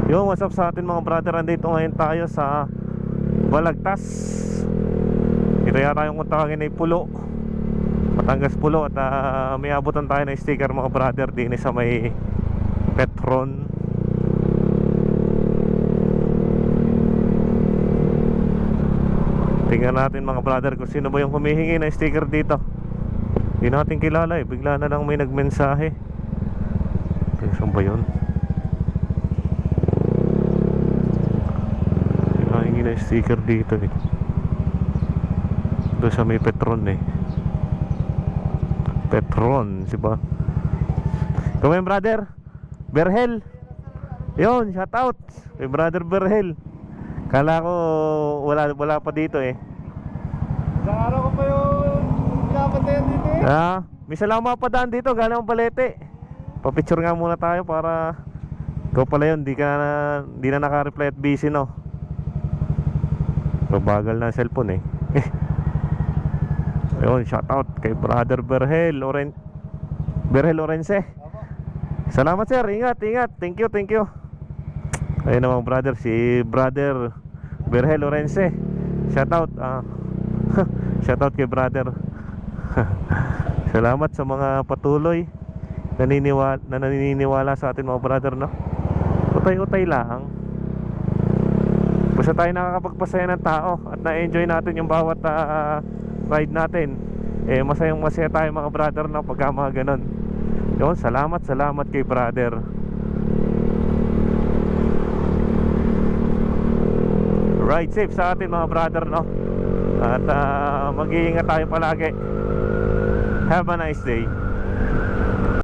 Yo, what's up sa atin mga brother? Andito ngayon tayo sa Balagtas. Ito yata yung kung tawagin ay Pulo, Batangas Pulo. At may abutan tayo ng sticker mga brother din sa may Petron. Tingnan natin mga brother kung sino ba yung humihingi ng sticker dito. Hindi natin kilala eh, bigla na lang may nagmensahe. Saan ba yun? Hingi na sticker dito eh. Doon sa may Petron eh. Petron, diba? Come brother Berhel. Yun, shout out kay brother Berhel. Kala ko wala pa dito eh. Isang araw ko pa yung pinapantayan dito eh. Misa lang mapadaan dito, galing ang Balete. Papicture nga muna tayo para ikaw pala yun, di na naka-reply at busy no. Babagal na ang cellphone eh. Ayun, shout out kay brother Berhel Orense. Salamat sir, ingat. Thank you. Ayun naman brother, si brother Berhel Orense. Shout out shout out kay brother. Salamat sa mga patuloy na naniniwala sa atin mga brother no. Utay-utay lang. Basta tayo nakakapagpasaya ng tao at na-enjoy natin yung bawat ride natin. Masayang masaya tayo mga brother no, pagka mga ganon. Yun, salamat kay brother. Ride safe sa atin mga brother no. At mag-iingat tayo palagi. Have a nice day.